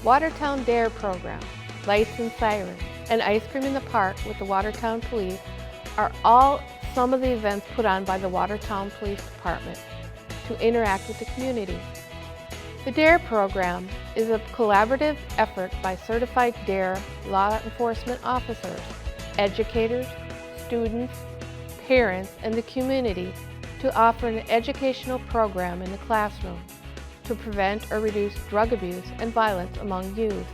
Watertown D.A.R.E program, Lights and Sirens, and Ice Cream in the Park with the Watertown Police are all some of the events put on by the Watertown Police Department to interact with the community. The D.A.R.E program is a collaborative effort by certified D.A.R.E law enforcement officers, educators, students, parents, and the community to offer an educational program in the classroom to prevent or reduce drug abuse and violence among youth.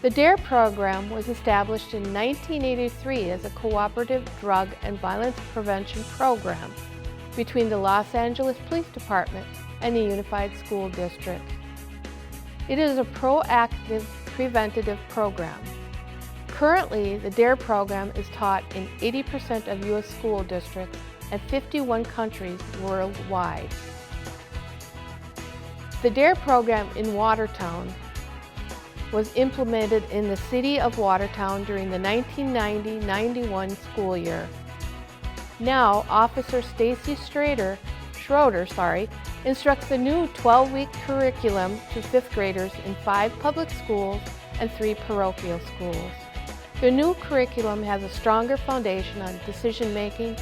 The D.A.R.E program was established in 1983 as a cooperative drug and violence prevention program between the Los Angeles Police Department and the Unified School District. It is a proactive preventative program. Currently, the D.A.R.E program is taught in 80% of U.S. school districts and 51 countries worldwide. The D.A.R.E program in Watertown was implemented in the city of Watertown during the 1990-91 school year. Now, Officer Stacy Schroeder instructs the new 12-week curriculum to 5th graders in 5 public schools and 3 parochial schools. The new curriculum has a stronger foundation on decision-making,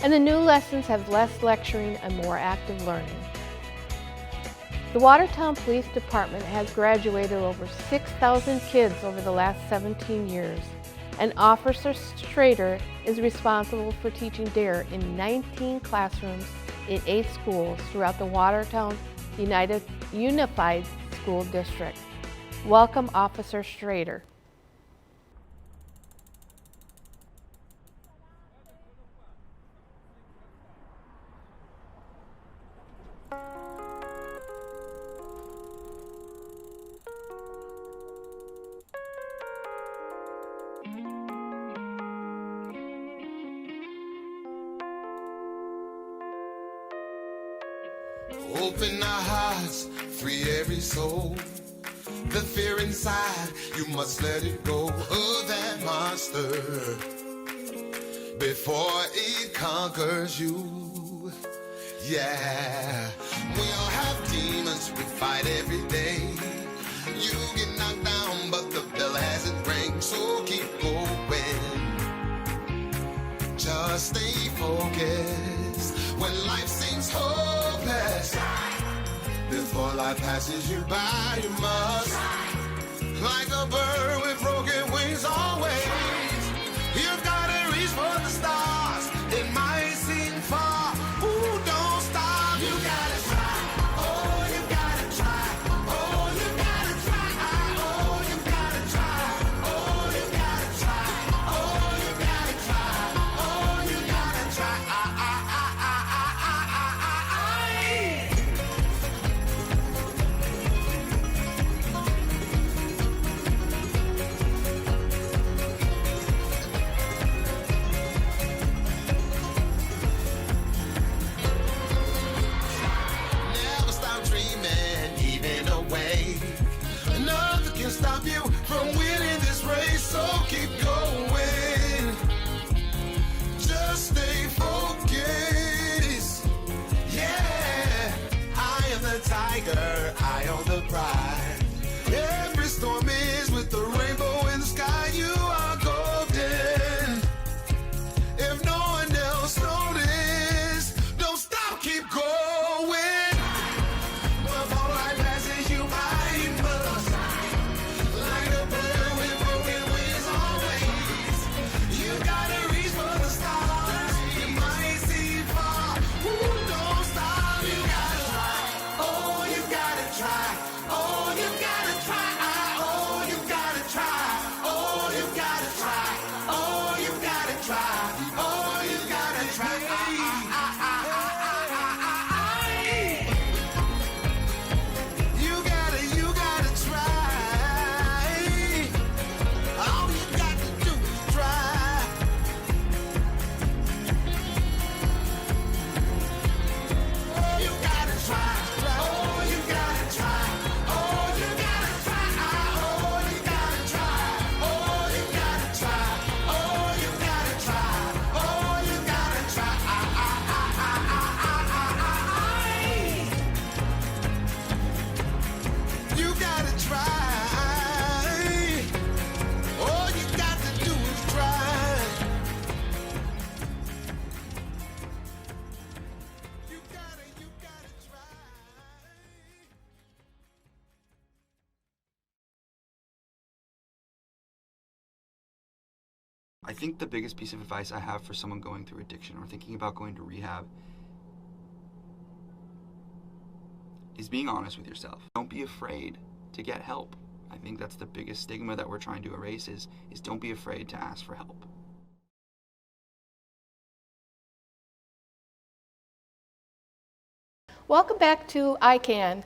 and the new lessons have less lecturing and more active learning. The Watertown Police Department has graduated over 6,000 kids over the last 17 years, and Officer Schroeder is responsible for teaching D.A.R.E in 19 classrooms in 8 schools throughout the Watertown Unified School District. Welcome, Officer Schroeder. Open our hearts, free every soul. The fear inside, you must let it go. Oh, that monster, before it conquers you. Yeah, we all have demons, we fight every day. You get knocked down, but the bell hasn't rang, so keep going. Just stay focused when life seems hopeless. Before life passes you by, you must, like a bird with broken wings always. You've got to reach for the stars. It might seem far. Ooh, don't stop. You gotta try. Oh, you gotta try. Oh, you gotta try. Oh, you gotta try. Oh, you gotta try. Oh, you gotta try. Oh, you gotta try. Stop you from winning this race, so keep going. Just stay focused. Yeah, I am the tiger, I own the prize. Every storm is with the rainbow in the sky. You are golden. If no one else noticed, don't stop, keep going. Before life passes you by, you must. I think the biggest piece of advice I have for someone going through addiction or thinking about going to rehab is being honest with yourself. Don't be afraid to get help. I think that's the biggest stigma that we're trying to erase is don't be afraid to ask for help. Welcome back to ICAN.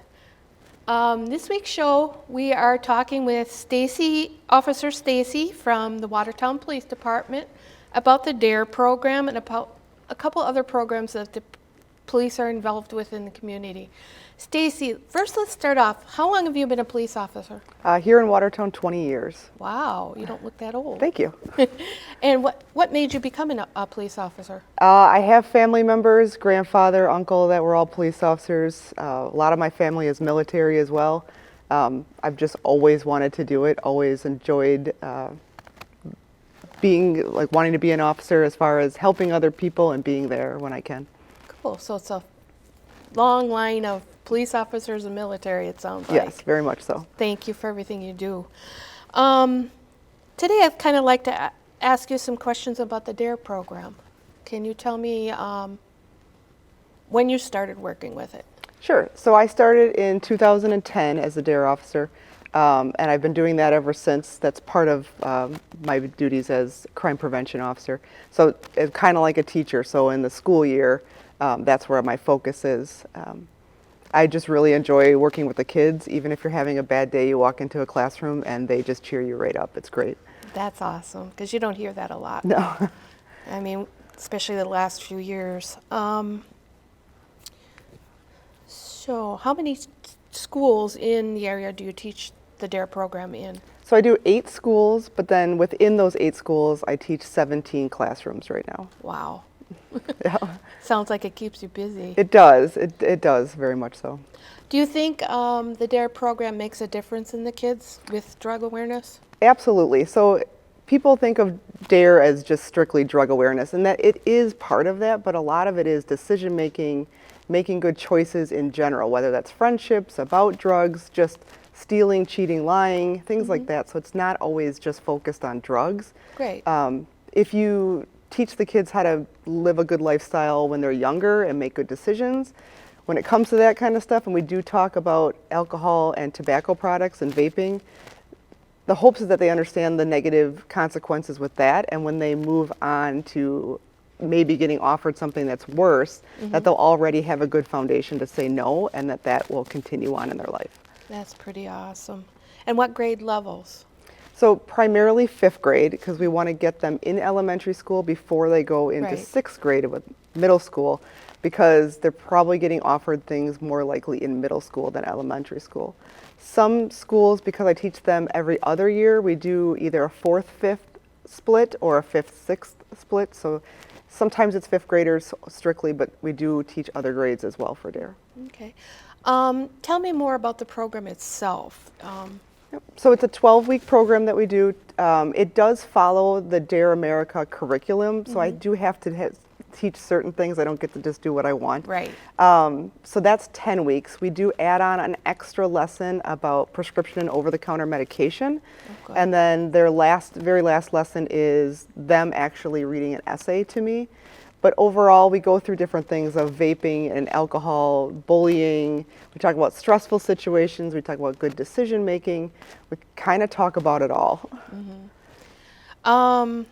This week's show, we are talking with Stacy, Officer Stacy from the Watertown Police Department about the D.A.R.E program and about a couple other programs that the police are involved with in the community. Stacy, first let's start off. How long have you been a police officer? Here in Watertown, 20 years. Wow, you don't look that old. Thank you. And what made you become a police officer? I have family members, grandfather, uncle, that were all police officers. A lot of my family is military as well. I've just always wanted to do it, always enjoyed wanting to be an officer as far as helping other people and being there when I can. Cool, so it's a long line of police officers and military, it sounds like. Yes, very much so. Thank you for everything you do. Today I'd kind of like to ask you some questions about the D.A.R.E program. Can you tell me when you started working with it? Sure. So I started in 2010 as a D.A.R.E officer, and I've been doing that ever since. That's part of my duties as crime prevention officer. So it's kind of like a teacher. So in the school year, that's where my focus is. I just really enjoy working with the kids. Even if you're having a bad day, you walk into a classroom and they just cheer you right up. It's great. That's awesome, because you don't hear that a lot. No. I mean, especially the last few years. So how many schools in the area do you teach the D.A.R.E program in? So I do 8 schools, but then within those 8 schools, I teach 17 classrooms right now. Wow. Yeah. Sounds like it keeps you busy. It does. It does, very much so. Do you think the D.A.R.E program makes a difference in the kids with drug awareness? Absolutely. So people think of D.A.R.E as just strictly drug awareness, and that it is part of that, but a lot of it is decision making, making good choices in general, whether that's friendships, about drugs, just stealing, cheating, lying, things like that. So it's not always just focused on drugs. Great. If you teach the kids how to live a good lifestyle when they're younger and make good decisions, when it comes to that kind of stuff, and we do talk about alcohol and tobacco products and vaping, the hopes is that they understand the negative consequences with that, and when they move on to maybe getting offered something that's worse, that they'll already have a good foundation to say no, and that will continue on in their life. That's pretty awesome. And what grade levels? So primarily 5th grade, because we want to get them in elementary school before they go into Right. 6th grade with middle school, because they're probably getting offered things more likely in middle school than elementary school. Some schools, because I teach them every other year, we do either a 4th, 5th split or a 5th, 6th split. So sometimes it's 5th graders strictly, but we do teach other grades as well for D.A.R.E. Okay. Tell me more about the program itself. Yep. So it's a 12-week program that we do. It does follow the D.A.R.E America curriculum, so I do have to teach certain things. I don't get to just do what I want. Right. So that's 10 weeks. We do add on an extra lesson about prescription and over-the-counter medication. Okay. And then their very last lesson is them actually reading an essay to me. But overall, we go through different things of vaping and alcohol, bullying. We talk about stressful situations. We talk about good decision making. We kind of talk about it all. Do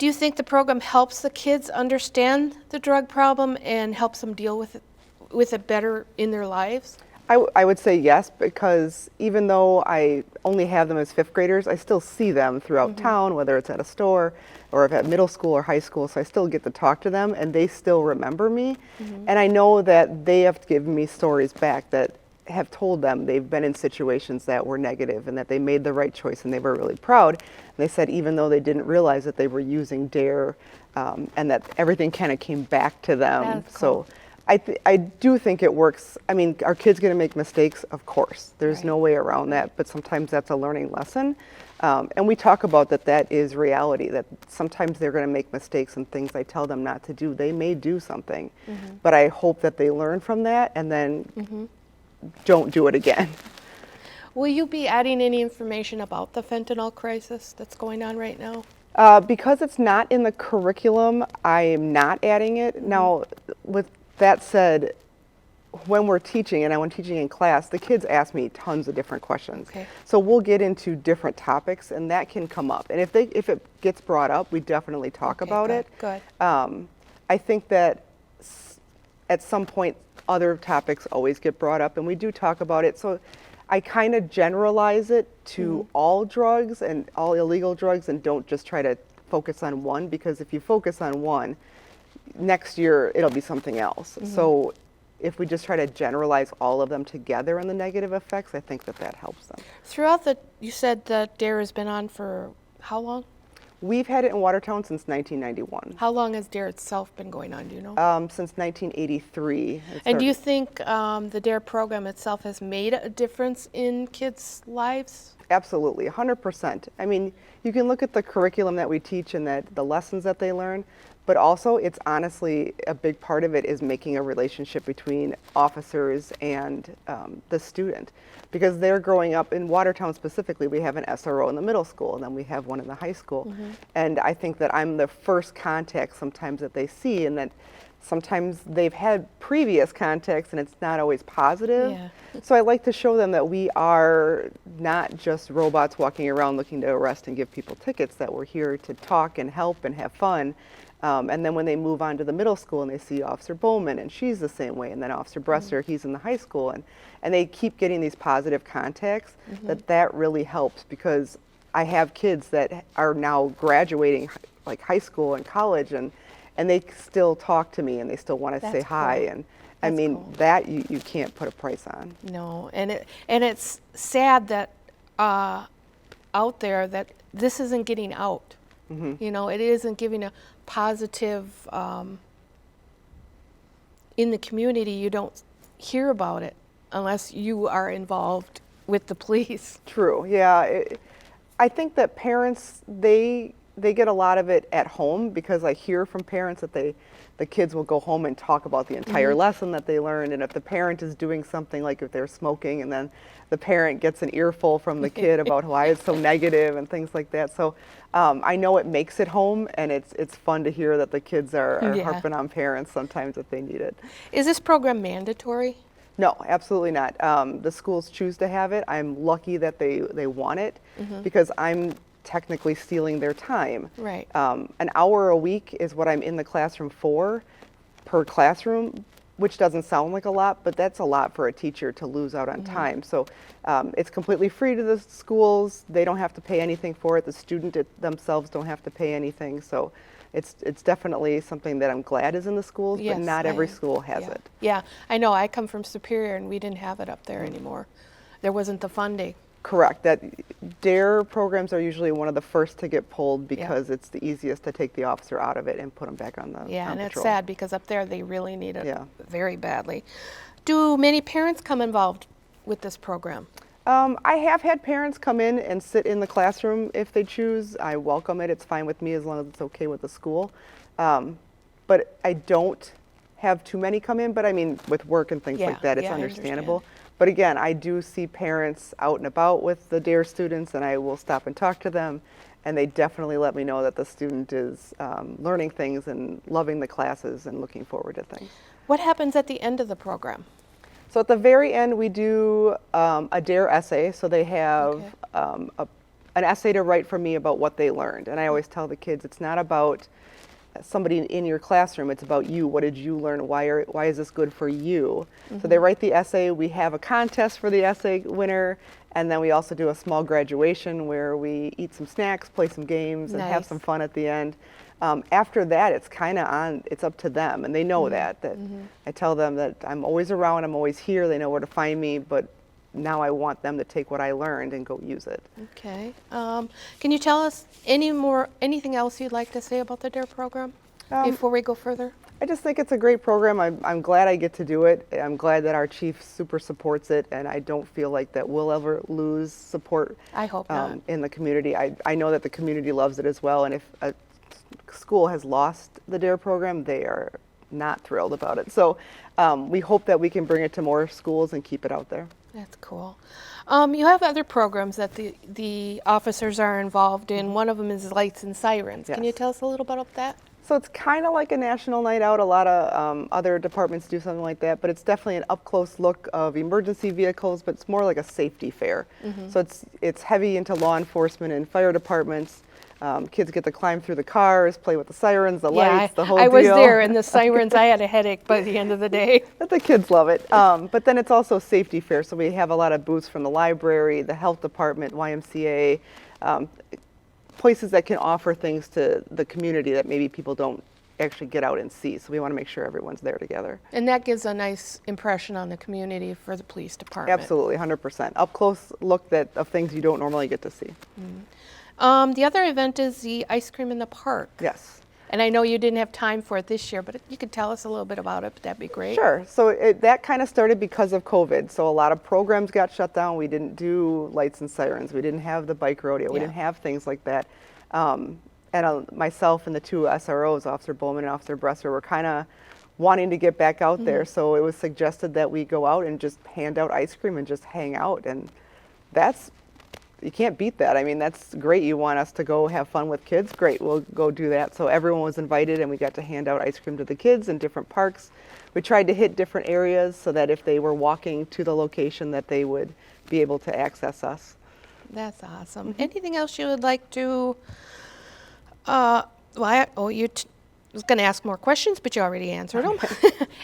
you think the program helps the kids understand the drug problem and helps them deal with it better in their lives? I would say yes, because even though I only have them as 5th graders, I still see them throughout town, whether it's at a store or if at middle school or high school, so I still get to talk to them and they still remember me. And I know that they have given me stories back that have told them they've been in situations that were negative and that they made the right choice and they were really proud. And they said even though they didn't realize that they were using D.A.R.E and that everything kind of came back to them. That's cool. So I do think it works. I mean, are kids going to make mistakes? Of course. There's Right. no way around that, but sometimes that's a learning lesson. And we talk about that is reality, that sometimes they're going to make mistakes and things I tell them not to do. They may do something, but I hope that they learn from that and then don't do it again. Will you be adding any information about the fentanyl crisis that's going on right now? Because it's not in the curriculum, I am not adding it. Now, with that said, when we're teaching, and when teaching in class, the kids ask me tons of different questions. Okay. So we'll get into different topics, and that can come up. And if it gets brought up, we definitely talk about good, it. Good. I think that at some point, other topics always get brought up, and we do talk about it. So I kind of generalize it to all drugs and all illegal drugs, and don't just try to focus on one, because if you focus on one, next year it'll be something else. So if we just try to generalize all of them together and the negative effects, I think that helps them. Throughout you said that D.A.R.E has been on for how long? We've had it in Watertown since 1991. How long has D.A.R.E itself been going on, do you know? Since 1983. And do you think the D.A.R.E program itself has made a difference in kids' lives? Absolutely, 100%. I mean, you can look at the curriculum that we teach and the lessons that they learn, but also it's honestly a big part of it is making a relationship between officers and the student. Because they're growing up in Watertown specifically, we have an SRO in the middle school, and then we have one in the high school. And I think that I'm the first contact sometimes that they see, and that sometimes they've had previous contacts and it's not always positive. Yeah. So I like to show them that we are not just robots walking around looking to arrest and give people tickets, that we're here to talk and help and have fun. And then when they move on to the middle school and they see Officer Bowman, and she's the same way, and then Officer Bresser, he's in the high school, and they keep getting these positive contacts, that really helps, because I have kids that are now graduating like high school and college, and they still talk to me and they still want to say That's hi. cool. And I That's mean, cool. that you can't put a price on. No, and it's sad that out there that this isn't getting out. You know, it isn't giving a positive in the community. You don't hear about it unless you are involved with the police. True, yeah. I think that parents, they get a lot of it at home, because I hear from parents that the kids will go home and talk about the entire lesson that they learned, and if the parent is doing something, like if they're smoking, and then the parent gets an earful from the kid about why it's so negative and things like that. So I know it makes it home, and it's fun to hear that the kids are harping on parents sometimes if they need it. Is this program mandatory? No, absolutely not. The schools choose to have it. I'm lucky that they want it, because I'm technically stealing their time. Right. An hour a week is what I'm in the classroom for, per classroom, which doesn't sound like a lot, but that's a lot for a teacher to lose out on time. So it's completely free to the schools. They don't have to pay anything for it. The student themselves don't have to pay anything. So it's definitely something that I'm glad is in the schools, Yes, but not every school has yeah. it. Yeah, I know. I come from Superior, and we didn't have it up there anymore. There wasn't the funding. Correct. That D.A.R.E programs are usually one of the first to get pulled, because it's the easiest to take the officer out of it and put them back on the Yeah, and it's patrol. sad, because up there they really need it Yeah. very badly. Do many parents come involved with this program? I have had parents come in and sit in the classroom if they choose. I welcome it. It's fine with me as long as it's okay with the school. But I don't have too many come in, but I mean, with work and things like that, it's yeah, I understandable. understand. But again, I do see parents out and about with the D.A.R.E students, and I will stop and talk to them, and they definitely let me know that the student is learning things and loving the classes and looking forward to things. What happens at the end of the program? So at the very end, we do a D.A.R.E essay. So they have an essay to write for me about what they learned. And I always tell the kids, it's not about somebody in your classroom, it's about you. What did you learn? Why is this good for you? So they write the essay. We have a contest for the essay winner. And then we also do a small graduation where we eat some snacks, play some games, and have Nice. some fun at the end. After that, it's kind of it's up to them, and they know that I tell them that I'm always around, I'm always here, they know where to find me, but now I want them to take what I learned and go use it. Okay. Can you tell us anything else you'd like to say about the D.A.R.E program before we go further? I just think it's a great program. I'm glad I get to do it. I'm glad that our chief super supports it, and I don't feel like that we'll ever lose support I hope not. in the community. I know that the community loves it as well, and if a school has lost the D.A.R.E program, they are not thrilled about it. So we hope that we can bring it to more schools and keep it out there. That's cool. You have other programs that the officers are involved in. One of them is Lights and Sirens. Can you Yes. tell us a little bit about that? So it's kind of like a national night out. A lot of other departments do something like that, but it's definitely an up-close look of emergency vehicles, but it's more like a safety fair. So it's heavy into law enforcement and fire departments. Kids get to climb through the cars, play with the sirens, the lights, the whole deal. I was there, and the sirens, I had a headache by the end of the day. But the kids love it. But then it's also safety fair, so we have a lot of booths from the library, the health department, YMCA, places that can offer things to the community that maybe people don't actually get out and see. So we want to make sure everyone's there together. And that gives a nice impression on the community for the police department. Absolutely, 100%. Up close look of things you don't normally get to see. The other event is the ice cream in the park. Yes. And I know you didn't have time for it this year, but you could tell us a little bit about it, that'd be great. Sure. So that kind of started because of COVID. So a lot of programs got shut down. We didn't do Lights and Sirens. We didn't have the bike rodeo. We Yeah. didn't have things like that. And myself and the two SROs, Officer Bowman and Officer Bresser, were kind of wanting to get back out there. So it was suggested that we go out and just hand out ice cream and just hang out. And you can't beat that. I mean, that's great. You want us to go have fun with kids? Great, we'll go do that. So everyone was invited, and we got to hand out ice cream to the kids in different parks. We tried to hit different areas so that if they were walking to the location that they would be able to access us. That's awesome. Anything else you would like to, was going to ask more questions, but you already answered them.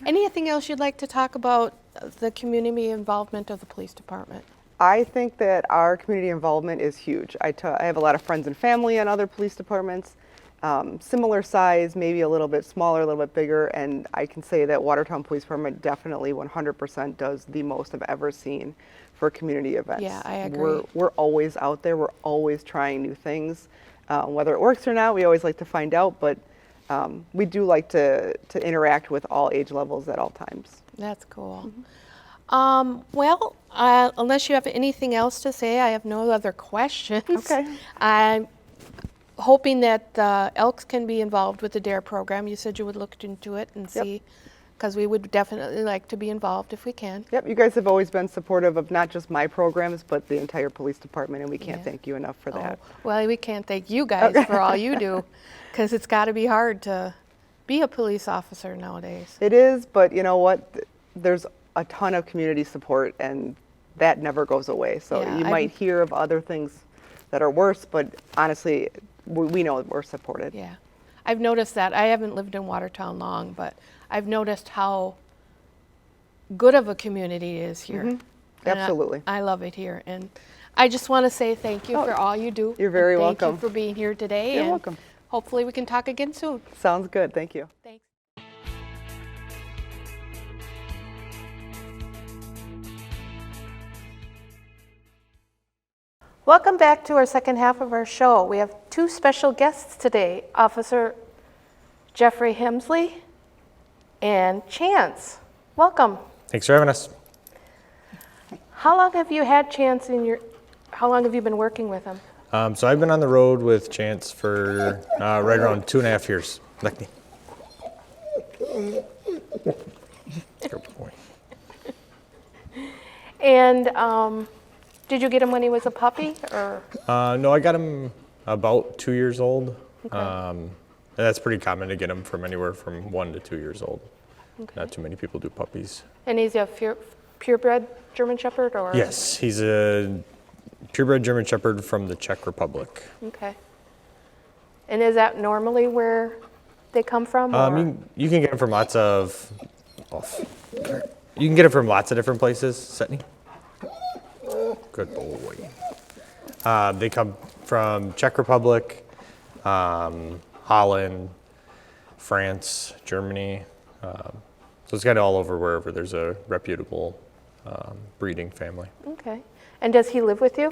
Anything else you'd like to talk about the community involvement of the police department? I think that our community involvement is huge. I have a lot of friends and family in other police departments, similar size, maybe a little bit smaller, a little bit bigger, and I can say that Watertown Police Department definitely 100% does the most I've ever seen for community events. Yeah, I agree. We're always out there. We're always trying new things. Whether it works or not, we always like to find out, but we do like to interact with all age levels at all times. That's cool. Unless you have anything else to say, I have no other questions. Okay. I'm hoping that the Elks can be involved with the D.A.R.E program. You said you would look into it and see, because we would definitely like to be involved if we can. Yep, you guys have always been supportive of not just my programs, but the entire police department, and we can't thank you enough for that. Well, we can't thank you guys for all you do, because it's got to be hard to be a police officer nowadays. It is, but you know what? There's a ton of community support, and that never goes away. So Yeah, you might hear of other things that are worse, but honestly, we know we're supported. Yeah, I've noticed that. I haven't lived in Watertown long, but I've noticed how good of a community it is here. And Absolutely. I love it here, and I just want to say thank you for all you do. You're very Thank welcome. you for being here today. You're and welcome. Hopefully we can talk again soon. Sounds good. Thank you. Thanks. Welcome back to our second half of our show. We have two special guests today, Officer Jeffrey Hemsley and Chance. Welcome. Thanks for having us. How long have you had Chance how long have you been working with him? So I've been on the road with Chance for right around 2.5 years. Lucky. Good boy. And did you get him when he was a puppy, or? No, I got him about 2 years old. And that's pretty common to get him from anywhere from 1 to 2 years old. Not too many people do puppies. And he's a purebred German Shepherd, or? Yes, he's a purebred German Shepherd from the Czech Republic. Okay. And is that normally where they come from? Or? You can get them from lots of. You can get it from lots of different places. Setney. Good boy. They come from Czech Republic, Holland, France, Germany. So it's kind of all over wherever there's a reputable breeding family. Okay. And does he live with you?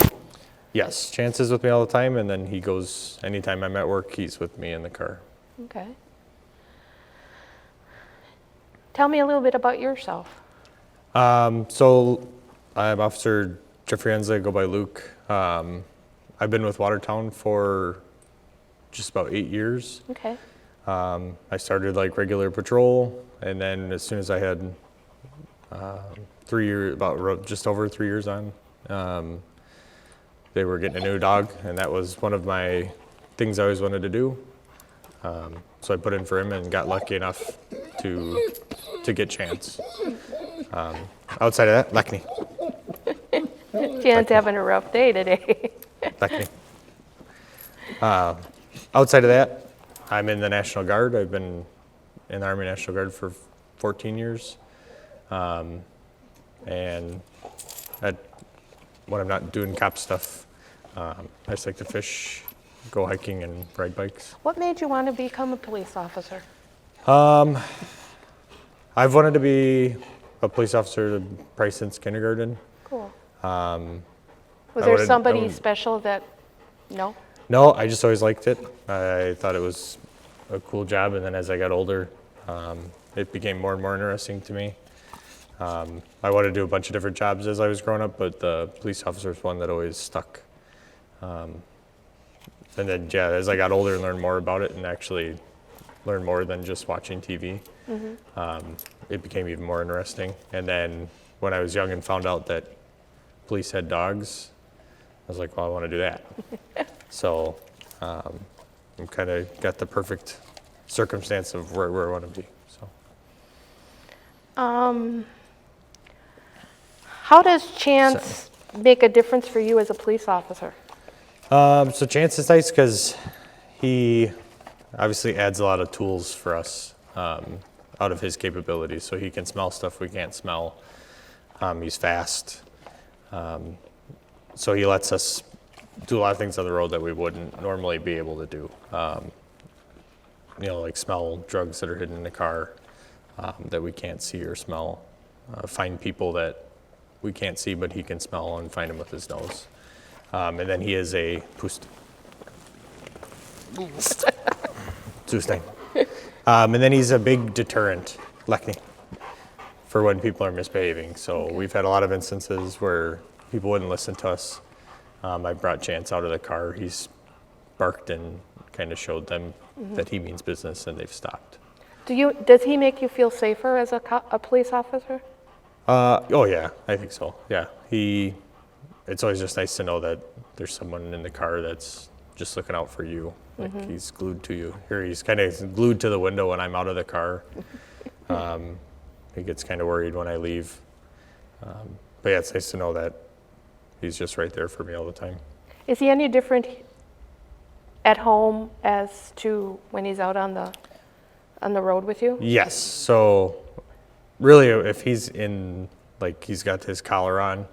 Yes, Chance is with me all the time, and then he goes anytime I'm at work. He's with me in the car. Okay. Tell me a little bit about yourself. So I'm Officer Jeffrey Hensley, I go by Luke. I've been with Watertown for just about 8 years. Okay. I started like regular patrol, and then as soon as I had 3 years, just over 3 years on. They were getting a new dog, and that was one of my things I always wanted to do. So I put in for him and got lucky enough to get Chance. Outside of that, Lekney. Jan's having a rough day today. Lekney. Outside of that, I'm in the National Guard. I've been in the Army National Guard for 14 years. And when I'm not doing cop stuff, I just like to fish, go hiking, and ride bikes. What made you want to become a police officer? I've wanted to be a police officer probably since kindergarten. Cool. I Was there wanted- somebody special that, no? No, I just always liked it. I thought it was a cool job, and then as I got older, it became more and more interesting to me. I wanted to do a bunch of different jobs as I was growing up, but the police officer was one that always stuck. And then, yeah, as I got older and learned more about it and actually learned more than just watching TV, it became even more interesting. And then when I was young and found out that police had dogs, I was like, well, I want to do that. So I'm kind of got the perfect circumstance of where I want to be. So. How does Chance make a difference for you as a police officer? So Chance is nice because he obviously adds a lot of tools for us out of his capabilities. So he can smell stuff we can't smell. He's fast. So he lets us do a lot of things on the road that we wouldn't normally be able to do. Like smell drugs that are hidden in the car that we can't see or smell. Find people that we can't see but he can smell and find them with his nose. And then he is a poost. Zustang. And then he's a big deterrent, Lekney, for when people are misbehaving. So we've had a lot of instances where people wouldn't listen to us. I brought Chance out of the car. He's barked and kind of showed them that he means business, and they've stopped. Does he make you feel safer as a police officer? Oh yeah, I think so. Yeah, it's always just nice to know that there's someone in the car that's just looking out for you. Like he's glued to you. Here he's kind of glued to the window when I'm out of the car. He gets kind of worried when I leave. But yeah, it's nice to know that he's just right there for me all the time. Is he any different at home as to when he's out on the road with you? Yes. So really, if he's in, like he's got his collar on,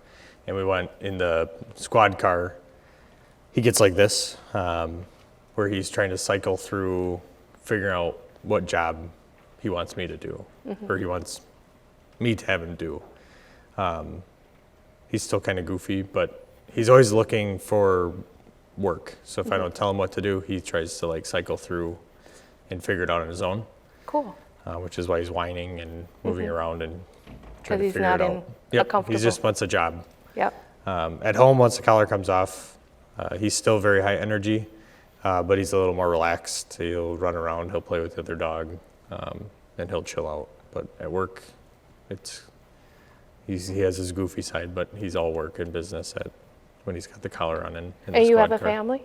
and we went in the squad car, he gets like this, where he's trying to cycle through, figuring out what job he wants me to do, or he wants me to have him do. He's still kind of goofy, but he's always looking for work. So if I don't tell him what to do, he tries to like cycle through and figure it out on his own. Cool. Which is why he's whining and moving around and trying to He's figure not it in out. a Yep, comfortable. he just wants a job. Yep. At home, once the collar comes off, he's still very high energy, but he's a little more relaxed. He'll run around, he'll play with the other dog, and he'll chill out. But at work, he has his goofy side, but he's all work and business when he's got the collar on in the And you squad have a car. family?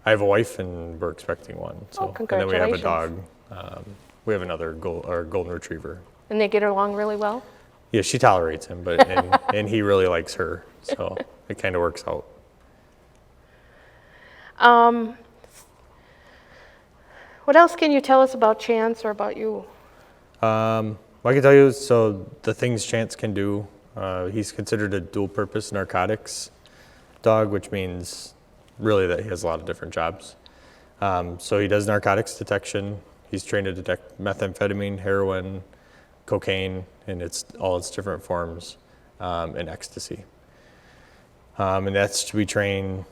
I have a wife, and we're expecting one. So, and then we have a dog. Congratulations. We have another golden retriever. And they get along really well? Yeah, she tolerates him, but and he really likes her, so it kind of works out. What else can you tell us about Chance or about you? Well, I can tell you, so the things Chance can do, he's considered a dual-purpose narcotics dog, which means really that he has a lot of different jobs. So he does narcotics detection. He's trained to detect methamphetamine, heroin, cocaine, and all its different forms, and ecstasy. And that's to be trained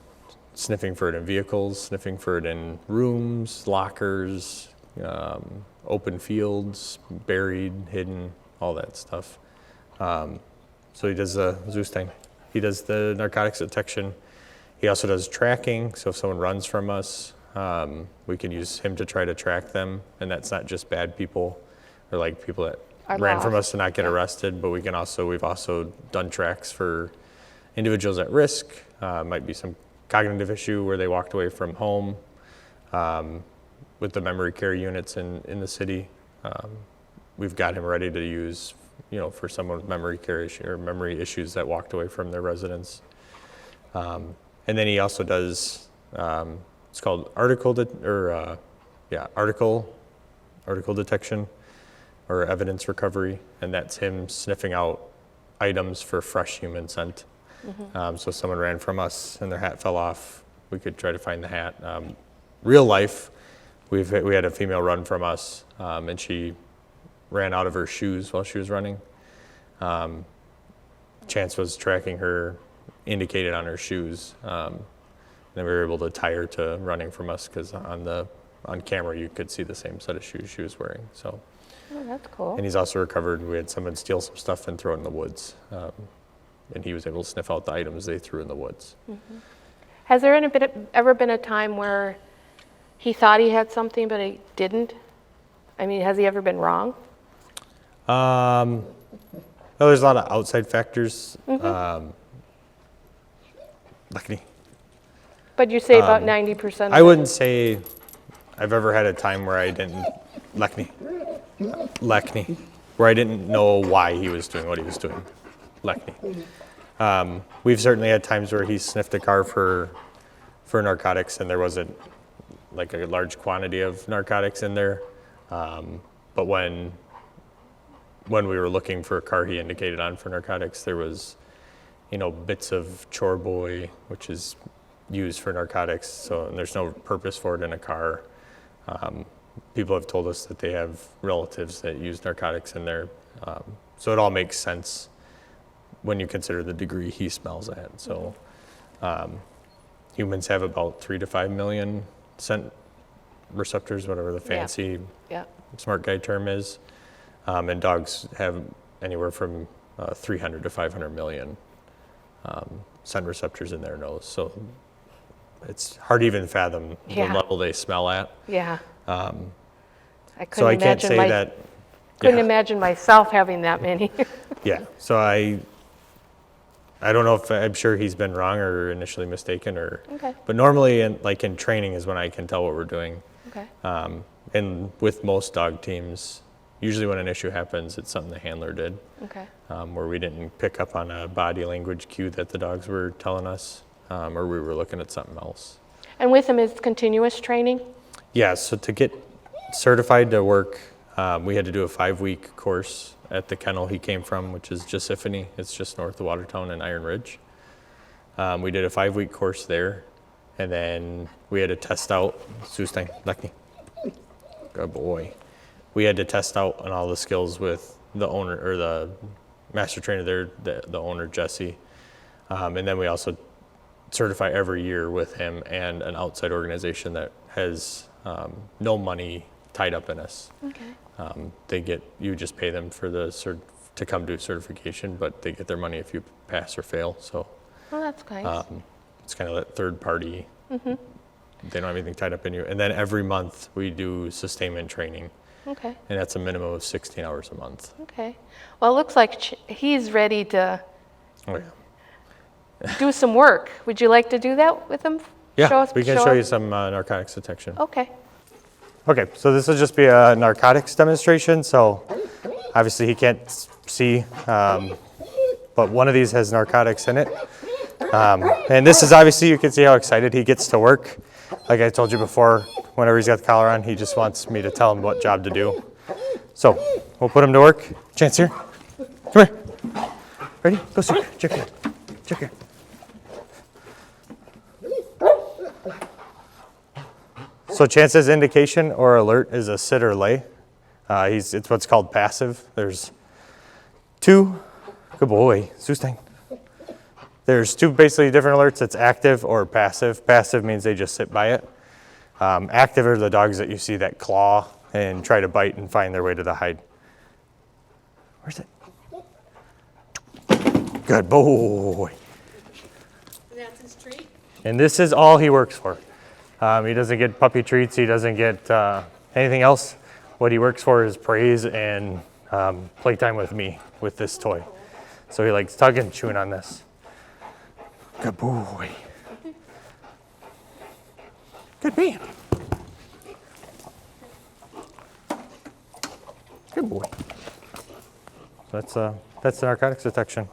sniffing for it in vehicles, sniffing for it in rooms, lockers, open fields, buried, hidden, all that stuff. So he does the Zustang. He does the narcotics detection. He also does tracking, so if someone runs from us, we can use him to try to track them, and that's not just bad people or like people that ran from lost. us to not get arrested, but we've also done tracks for individuals at risk. Might be some cognitive issue where they walked away from home. With the memory care units in the city, we've got him ready to use, for someone with memory care issue or memory issues that walked away from their residence. And then he also does, it's called article detection or evidence recovery, and that's him sniffing out items for fresh human scent. So if someone ran from us and their hat fell off, we could try to find the hat. Real life, we had a female run from us, and she ran out of her shoes while she was running. Chance was tracking her, indicated on her shoes. Then we were able to tie her to running from us because on camera you could see the same set of shoes she was wearing. So, Oh, that's cool. and he's also recovered. We had someone steal some stuff and throw it in the woods, and he was able to sniff out the items they threw in the woods. Has there ever been a time where he thought he had something but he didn't? I mean, has he ever been wrong? Well, there's a lot of outside factors. Lucky. But you say about 90% of I it. wouldn't say I've ever had a time where I didn't where I didn't know why he was doing what he was doing. We've certainly had times where he sniffed a car for narcotics and there wasn't like a large quantity of narcotics in there. But when we were looking for a car he indicated on for narcotics, there was, bits of chore boy, which is used for narcotics. So and there's no purpose for it in a car. People have told us that they have relatives that use narcotics in there. So it all makes sense when you consider the degree he smells at. So humans have about 3 to 5 million scent receptors, whatever the fancy Yeah. smart guy term is. And dogs have anywhere from 300 to 500 million scent receptors in their nose. So it's hard to even fathom Yeah. the level they smell at. Yeah. I couldn't So I can't imagine say that. Couldn't yeah. imagine myself having that many. Yeah, so I don't know if I'm sure he's been wrong or initially mistaken Okay. but normally in training is when I can tell what we're doing. Okay. And with most dog teams, usually when an issue happens, it's something the handler did, Okay. where we didn't pick up on a body language cue that the dogs were telling us, or we were looking at something else. And with him is continuous training? Yeah, so to get certified to work, we had to do a 5-week course at the kennel he came from, which is Giuseppini. It's just north of Watertown and Iron Ridge. We did a 5-week course there, and then we had to test out, Sustang, lucky, good boy. We had to test out on all the skills with the owner, or the master trainer there, the owner, Jesse. And then we also certify every year with him and an outside organization that has no money tied up in us. Okay. You just pay them for to come do certification, but they get their money if you pass or fail. So Oh, that's nice. it's kind of that third party. They don't have anything tied up in you. And then every month we do sustainment training, Okay. and that's a minimum of 16 hours a month. Okay. Well, it looks like he's ready to Oh yeah. do some work. Would you like to do that with him? Yeah, we can show us? you some narcotics detection. Okay. Okay, so this will just be a narcotics demonstration. So obviously he can't see, but one of these has narcotics in it. And this is obviously, you can see how excited he gets to work. Like I told you before, whenever he's got the collar on, he just wants me to tell him what job to do. So we'll put him to work. Chance here. Come here. Ready? Go sit. Check here. Check here. So Chance's indication or alert is a sit or lay. It's what's called passive. There's 2, good boy, Sustang. There's 2 basically different alerts. It's active or passive. Passive means they just sit by it. Active are the dogs that you see that claw and try to bite and find their way to the hide. Where's it? Good boy. And that's his treat? And this is all he works for. He doesn't get puppy treats. He doesn't get anything else. What he works for is praise and playtime with me with this toy. So he likes tugging, chewing on this. Good boy. Good man. Good boy. So that's the narcotics detection.